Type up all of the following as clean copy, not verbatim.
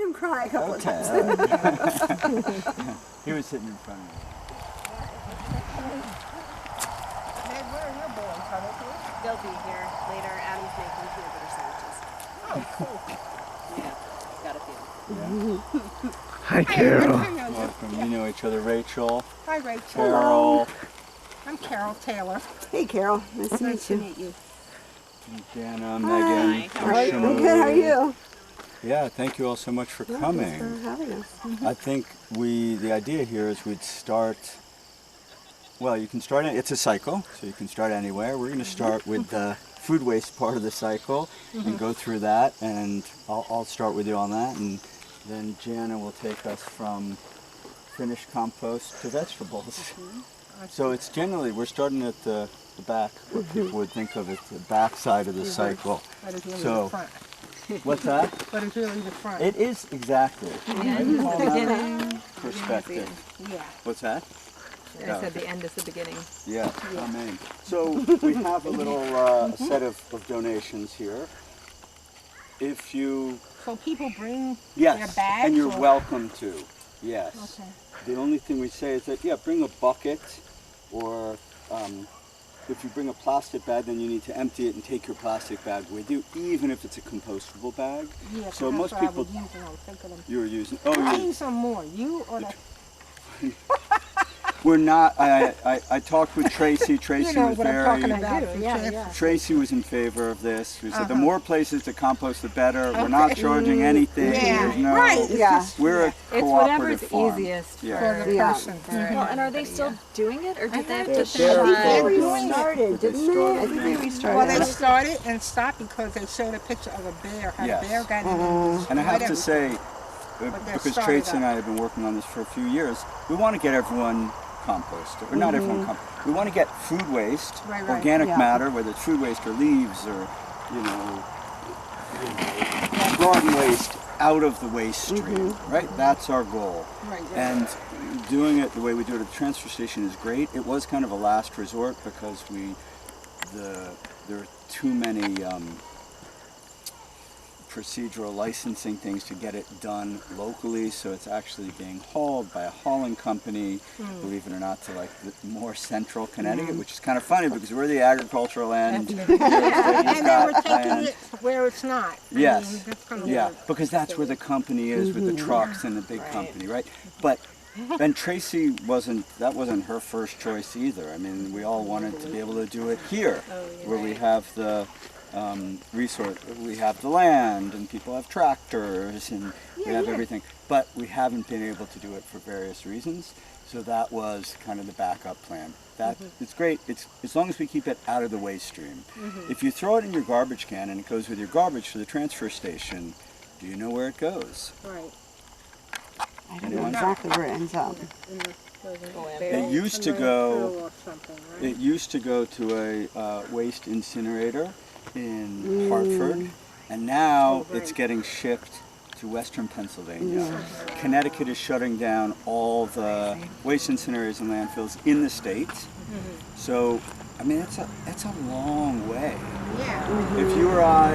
him cry a couple of times. He was sitting in front of me. Meg, where are your boys? Are they here? They'll be here later. Adam's making peanut butter sandwiches. Oh, cool. Yeah, got a few. Yeah. Hi, Carol. Welcome. You know each other, Rachel. Hi, Rachel. Carol. I'm Carol Taylor. Hey, Carol. Nice to Nice meet to you. meet you. Jana, Megan. All right, I'm good. How are you? Yeah, thank you all so much for coming. Thanks for having us. I think the idea here is we'd start, well, you can start, it's a cycle, so you can start anywhere. We're going to start with the food waste part of the cycle and go through that, and I'll start with you on that, and then Jana will take us from finished compost to vegetables. So it's generally, we're starting at the back, what people would think of as the back side of the cycle. But it's really So- the front. What's that? But it's really the front. It is, exactly. Yeah, Right? All that beginning. perspective. Yeah. What's that? I said the end is the beginning. Yeah, amen. So we have a little set of donations here. If you, So people bring yes, their bags? and you're or- welcome to, yes. Okay. The only thing we say is that, yeah, bring a bucket, or if you bring a plastic bag, then you need to empty it and take your plastic bag with you, even if it's a compostable bag. Yeah, So that's most what people, I was using. I was thinking of... you were using, Who oh, needs some more? You or the... we're not, I talked with Tracy. Tracy You know was what I'm very, talking about. Yeah. Tracy was in favor of this. We said the more places to compost, the better. We're not charging anything. Yeah, There's no, right. It's Yeah. just- we're a It's cooperative whatever's farm. easiest Yeah. For the Yeah. person. Well, and are they still doing it, or did they have to They're finish very that? close. doing it. Restarted, didn't they? I think they restarted. Well, they started and stopped because they showed a picture of a bear. How Yes. the bear got in and And I have to destroyed say, they're because started Tracy and I have been working on this for a few years, we want to get everyone composted, or not everyone compost. We want to get food waste, Right, right. organic Yeah. matter, whether it's food waste or leaves or, garden waste, out of the waste stream, right? That's our goal. Right, right. And doing it the way we do it at the transfer station is great. It was kind of a last resort because there are too many procedural licensing things to get it done locally, so it's actually being hauled by a hauling company, believe it or not, to like the more central Connecticut, which is kind of funny because we're the agricultural end. And they were taking it where it's not. I Yes. mean, that's kind of Yeah, weird. because that's where the company is with the trucks and the big company, right? But and Tracy that wasn't her first choice either. I mean, we all wanted to be able to do it here, where we have the resource, we have the land, and people have tractors, and we have everything. But we haven't been able to do it for various reasons. So that was kind of the backup plan. It's great. It's as long as we keep it out of the waste stream. If you throw it in your garbage can and it goes with your garbage to the transfer station, do you know where it goes? Right. I don't know exactly where it ends up. It used to Or go. something, right? It used to go to a waste incinerator in Hartford, and now it's getting shipped to Western Pennsylvania. Connecticut is shutting down all the waste incinerators and landfills in the state. So, I mean, it's a long way. Yeah. If you or I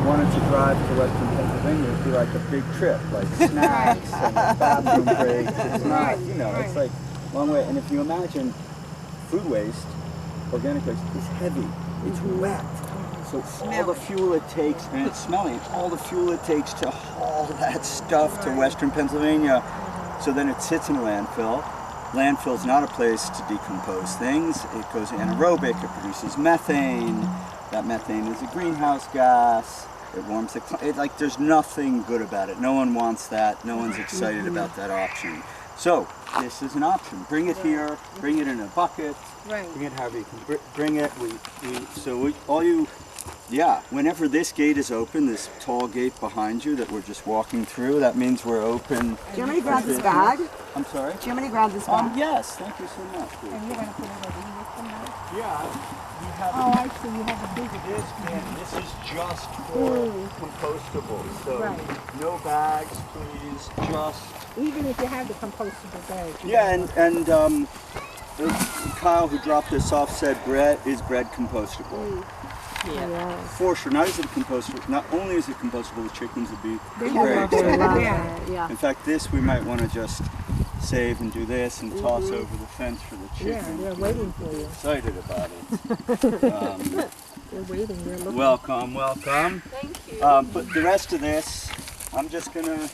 wanted to drive to Western Pennsylvania, it'd be like a big trip, like snacks and bathroom breaks. It's not, it's like a long way. And if you imagine food waste, organic waste, is heavy. It's wet. So all the fuel it takes, and it's smelly, all the fuel it takes to haul that stuff to Western Pennsylvania. So then it sits in a landfill. Landfill's not a place to decompose things. It goes anaerobic, it produces methane. That methane is a greenhouse gas. It warms the climate. Like, there's nothing good about it. No one wants that. No one's excited about that option. So this is an option. Bring it here. Bring it in a bucket. Right. Bring it however you can bring it. Whenever this gate is open, this tall gate behind you that we're just walking through, that means we're open. Do you want me to grab this bag? I'm sorry? Do you want me to grab this bag? Yes, thank you so much. And you're going to put it over here somewhere? Yeah, we have Oh, I see. You have a bigger this bin. This is just for compostables. So no bags, please. Just Even if you have the compostable bag. yeah, and Kyle, who dropped this off, said bread compostable. For sure. Not only is it compostable, the chickens would be very love it. excited. Yeah. In fact, this we might want to just save and do this and toss over the fence for the chickens. Yeah, they're waiting for you. Excited about it. They're waiting. They're looking. Welcome. Thank you. But the rest of this, I'm just gonna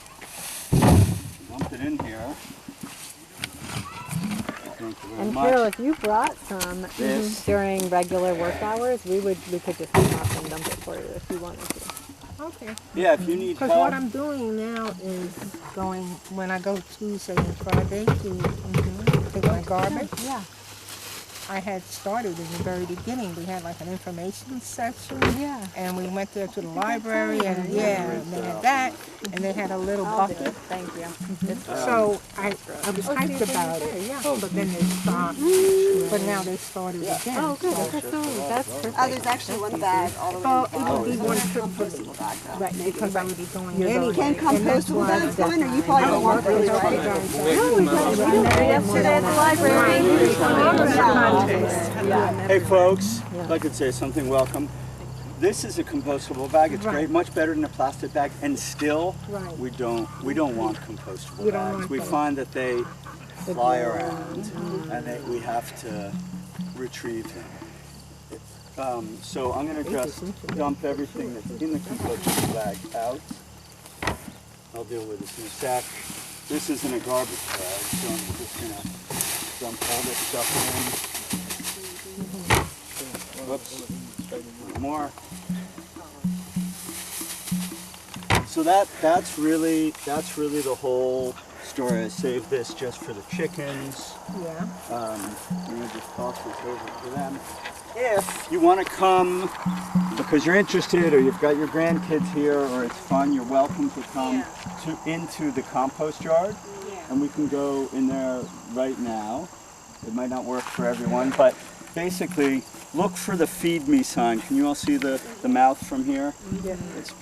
dump it in here. Thank you very And much. Carol, if you brought some This. during regular work hours, we could just come up and dump it for you if you wanted to. Okay. Yeah, if you need Because help. what I'm doing now is going, when I go Tuesday and Friday to take my garbage, Yeah. I had started in the very beginning. We had like an information section. Yeah. And we went there to the library and and they had that. And they had a little bucket. Thank you. So I was hyped about it. Yeah. But then they stopped. But now they started again. Oh, good. That's perfect. Oh, there's actually one bag all the way Well, in the it bottom. would be one trip for Compostable bag though. right, because I would be going anyway. Can And that's compostable why bags go in, or you probably don't want those, right? Yesterday at the library. Hey folks, if I could say something, welcome. This is a compostable bag. It's great, much better than a plastic bag, and still Right. we don't want compostable We don't bags. want We them. find that they fly around and that we have to retrieve them. So I'm going to just dump everything that's in the compostable bag out. I'll deal with this in a sec. This isn't a garbage bag, so I'm just going to dump all this stuff in. Whoops. One more. So that's really the whole story. I saved this just for the chickens. Yeah. I'm gonna just toss this over to them. If you want to come because you're interested, or you've got your grandkids here, or it's fun, you're welcome to come into the compost yard, and we can go in there right now. It might not work for everyone, but basically, look for the feed me sign. Can you all see the mouth from here? Yeah. It's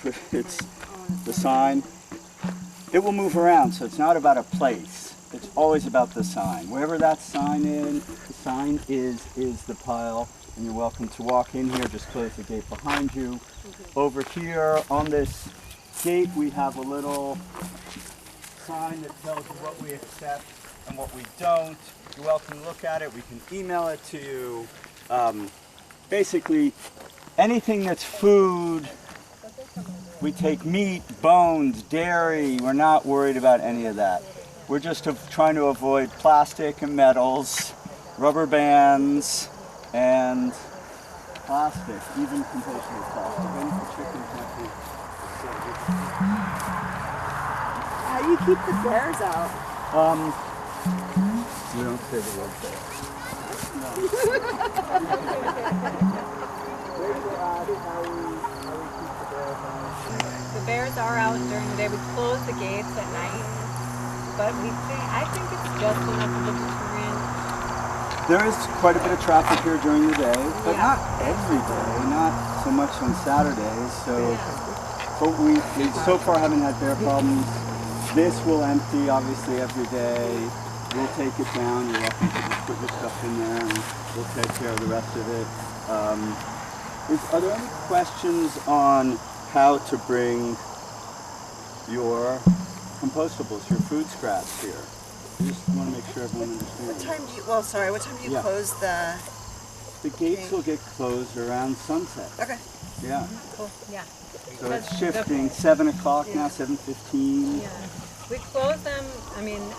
the sign. It will move around, so it's not about a place. It's always about the sign. Wherever that sign is, the sign is the pile, and you're welcome to walk in here. Just close the gate behind you. Over here on this gate, we have a little sign that tells you what we accept and what we don't. You're welcome to look at it. We can email it to you. Basically, anything that's food, we take meat, bones, dairy. We're not worried about any of that. We're just trying to avoid plastic and metals, rubber bands, and plastic, even compostable plastic. Any chickens might be. How do you keep the bears out? We don't say the word there. The bears are out during the day. We close the gates at night, but I think it's just enough of a deterrent. There is quite a bit of traffic here during the day, but not every day, not so much on Saturdays. So, but we so far haven't had bear problems. This will empty obviously every day. We'll take it down. You're welcome to just put your stuff in there, and we'll take care of the rest of it. Are there any questions on how to bring your compostables, your food scraps here? I just want to make sure everyone understands. What time do you, what time do you close the... The gates will get closed around sunset. Okay. Yeah. Cool. Yeah. So it's shifting. 7 o'clock now, 7:15. Yeah. We close them,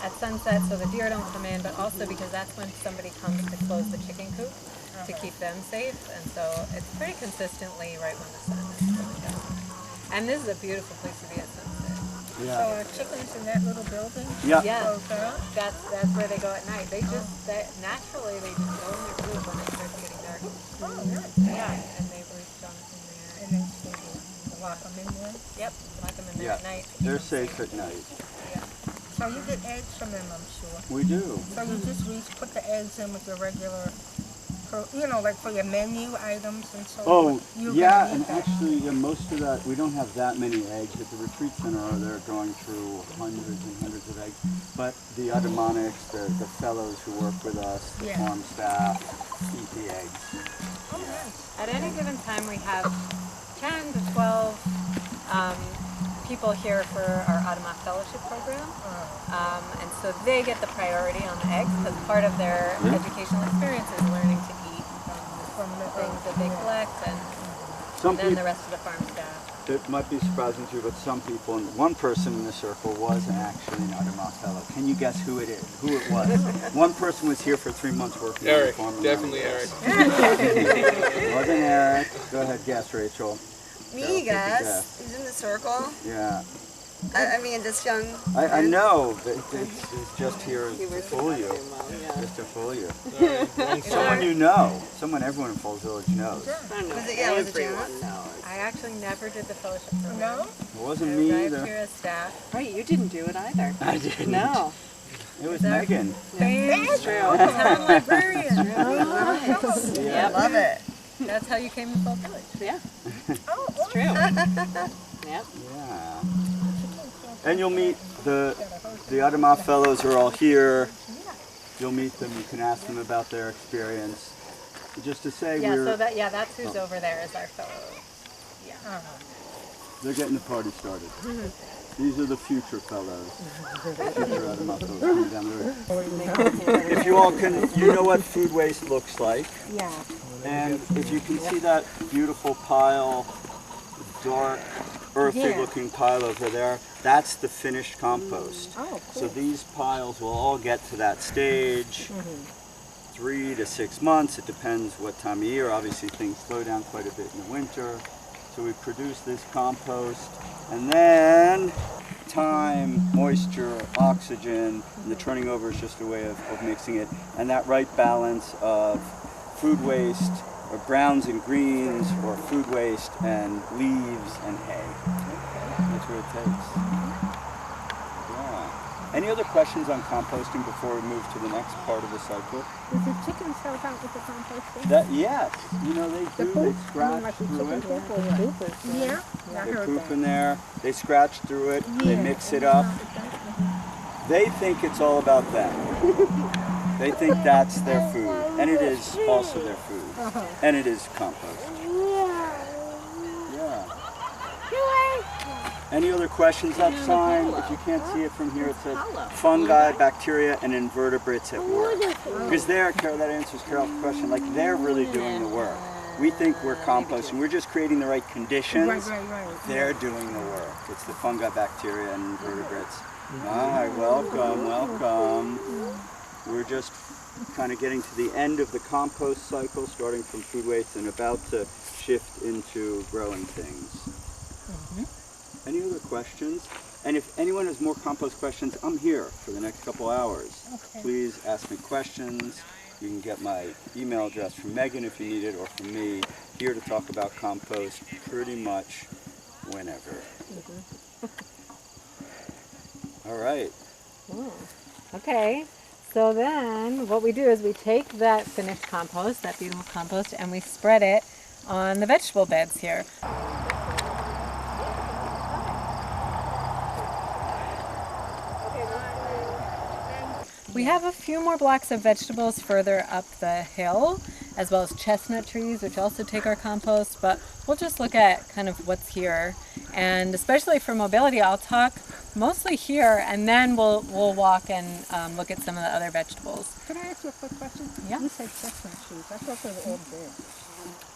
at sunset so the deer don't come in, but also because that's when somebody comes to close the chicken coop to keep them safe. And so it's pretty consistently right when the sun is going down. And this is a beautiful place to be at sunset. So Yeah. our chickens in that little building? Yeah. Yeah, Close up? that's where they go at night. Naturally they just go in their coop when it starts getting dark. Oh, nice. Yeah, and they roost on there. And then you lock them in there? Yep, lock them in there at night. They're safe at night. So you get eggs from them, I'm sure. We do. So you just put the eggs in with your regular for, like for your menu items and so Oh, on. You're yeah, gonna and need that. actually, most of that, we don't have that many eggs. At the retreat center, they're going through hundreds and hundreds of eggs. But the Adamonics, the fellows who work with us, the Yeah. farm staff, eat the eggs. Oh, nice. At any given time, we have 10 to 12 people here for our Adama Fellowship Program. And so they get the priority on the eggs because part of their educational experience is learning to eat from the things that they collect and Some then the people, rest of the farm staff. it might be surprising to you, but some people, and one person in the circle was actually an Adama fellow. Can you guess who it is? Who it was? One person was here for 3 months working on the Eric, farm. definitely Eric. It wasn't Eric. Go ahead, guess, Rachel. Me, Carol, guess. guess. He's in the circle. Yeah. I mean, this young. I know, but it's just here He to was fool you. yeah. Just to fool you. Wrong Someone you know. Someone everyone in Falls Village knows. Was it? Yeah, was it Janet? I actually never did the fellowship program. No? It wasn't I me arrived either. here as staff. Right, you didn't do it either. I didn't. No. It was Megan. Thanks, True. town librarian. Nice. I Yep. love it. That's how you came to Fall Village. Yeah, Oh, it's true. Yep. Yeah. And you'll meet the Adama fellows are all here. You'll meet them. You can ask them about their experience. Just to say Yeah, we're that's who's over there is our fellow. they're getting the party started. These are the future fellows. Future Adama fellows coming down the road. If you all can, you know what food waste looks like. yeah. And if you can see that beautiful pile, dark, earthy looking pile over there, that's the finished compost. Oh, So these piles will all get to that stage, 3 to 6 months, it depends what time of year. Obviously things slow down quite a bit in the winter. So we produce this compost, and then time, moisture, oxygen, and the turning over is just a way of mixing it. And that right balance of food waste, or browns and greens, or food waste and leaves and hay. That's what it takes. Yeah. Any other questions on composting before we move to the next part of the cycle? Does the chickens help out with the composting? Yes, they do. They scratch through it. Yeah, I They heard poop that. in there. They scratch through it. They Yeah. mix it up. They think it's all about them. They think that's their food, and it is also their food, and it is compost. Yeah. Any other questions? That sign, if you can't see it from here, it says fungi, bacteria, and invertebrates at work. Because Carol, that answers Carol's question. Like, they're really doing the work. We think we're composting. We're just creating the right conditions. Right. They're doing the work. It's the fungi, bacteria, and invertebrates. Hi, welcome. We're just kind of getting to the end of the compost cycle, starting from food waste and about to shift into growing things. Any other questions? And if anyone has more compost questions, I'm here for the next couple hours. Please ask me questions. You can get my email address from Megan if you need it, or from me, here to talk about compost pretty much whenever. All right. Okay, so then what we do is we take that finished compost, that beautiful compost, and we spread it on the vegetable beds here. We have a few more blocks of vegetables further up the hill, as well as chestnut trees, which also take our compost, but we'll just look at kind of what's here. And especially for mobility, I'll talk mostly here, and then we'll walk and look at some of the other vegetables. Can I ask you a quick question? Yeah. You said chestnut trees. I thought they were all dead.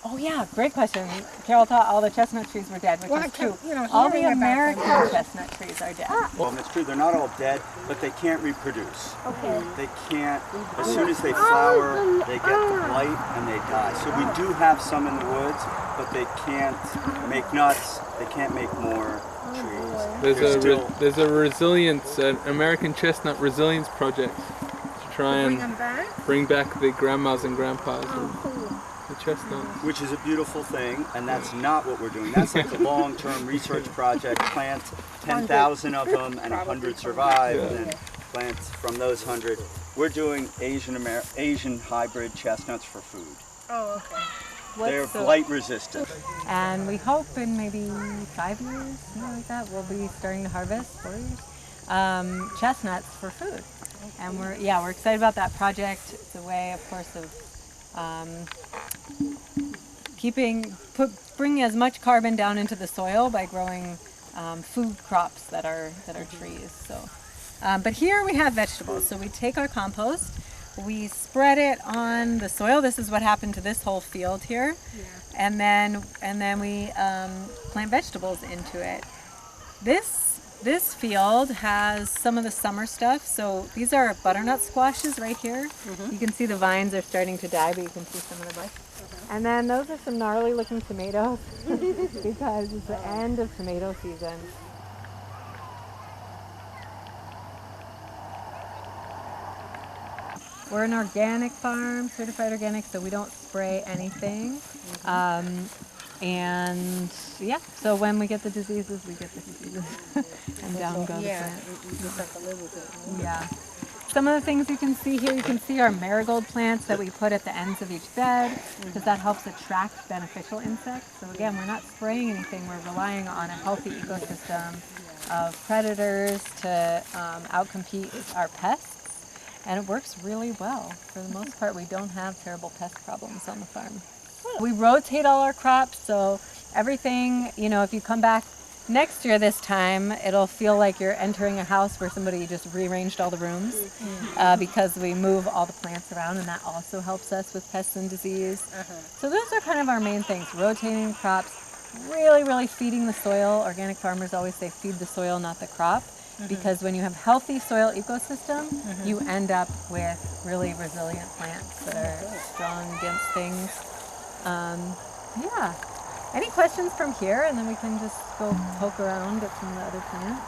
Oh yeah, great question. Carol thought all the chestnut trees were dead, which Well, is I true. kept, All the hearing about them. American chestnut trees are dead. Well, it's true, they're not all dead, but they can't reproduce. Okay. They can't, as soon as they flower, they get the blight and they die. So we do have some in the woods, but they can't make nuts, they can't make more trees. There's a resilience, an American chestnut resilience project to try Bring and them back? bring back the grandmas and grandpas of the chestnuts. Which is a beautiful thing, and that's not what we're doing. That's like a long-term research project. Plant 10,000 of them, and 100 survive, and then plant from those 100. We're doing Asian hybrid chestnuts for food. Oh, okay. They're So- blight resistant. And we hope in maybe 5 years, something like that, we'll be starting to harvest, 4 years, chestnuts for food. And we're excited about that project. It's a way, of course, of bringing as much carbon down into the soil by growing food crops that are trees. So, but here we have vegetables. So we take our compost, we spread it on the soil. This is what happened to this whole field here, and then we plant vegetables into it. This field has some of the summer stuff. So these are butternut squashes right here. You can see the vines are starting to die, but you can see some of the bush. And then those are some gnarly looking tomatoes because it's the end of tomato season. We're an organic farm, certified organic, so we don't spray anything. And yeah, so when we get the diseases, we get the diseases. And down go the plants. You just have to live with it. Yeah. Some of the things you can see here, you can see our marigold plants that we put at the ends of each bed because that helps attract beneficial insects. So again, we're not spraying anything, we're relying on a healthy ecosystem of predators to outcompete our pests. And it works really well. For the most part, we don't have terrible pest problems on the farm. We rotate all our crops, so everything, if you come back next year this time, it'll feel like you're entering a house where somebody just rearranged all the rooms because we move all the plants around, and that also helps us with pests and disease. So those are kind of our main things: rotating crops, really feeding the soil. Organic farmers always say feed the soil, not the crop, because when you have healthy soil ecosystem, you end up with really resilient plants that are strong against things. Yeah. Any questions from here, and then we can just go poke around at some of the other plants.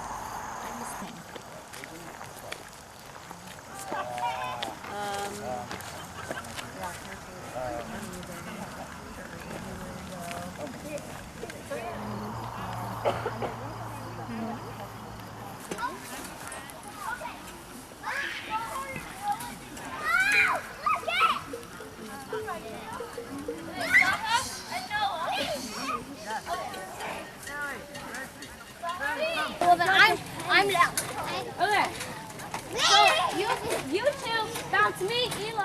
Well, then I'm down. Okay. So you two bounce me, Eli.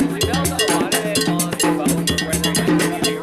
We built a lot of it on the boat where they're going to be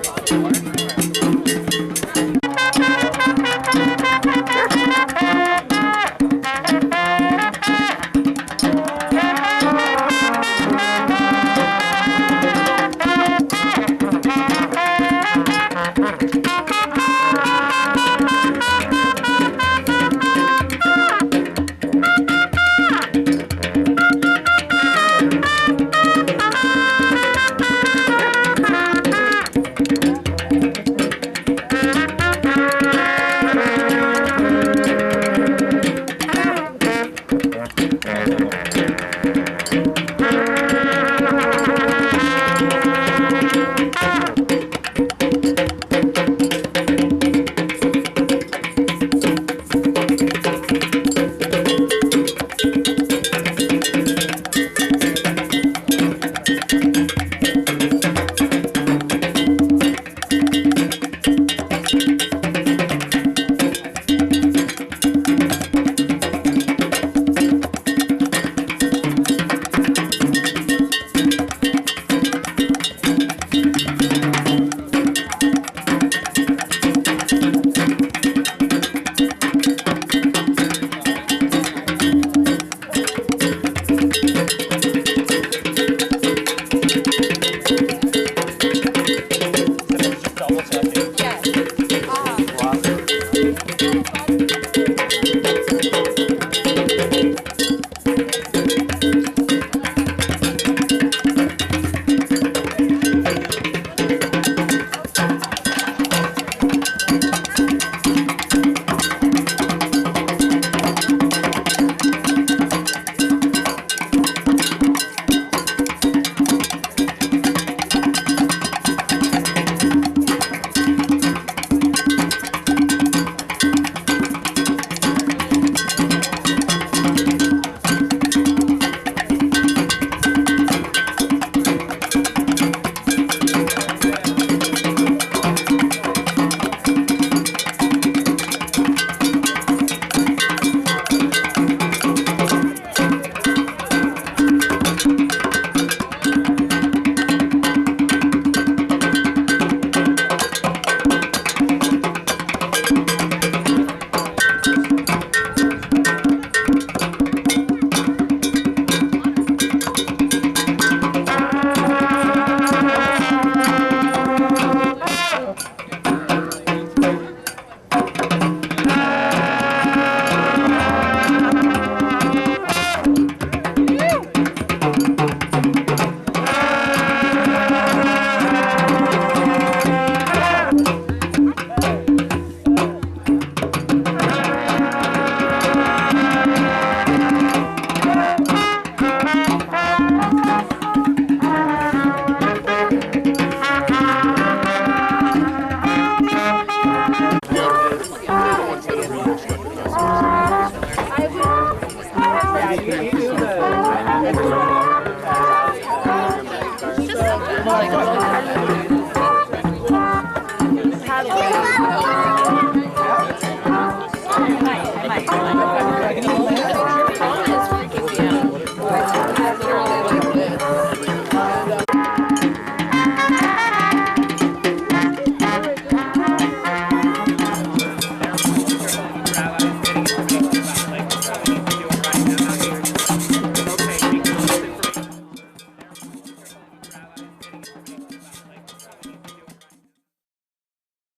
like that.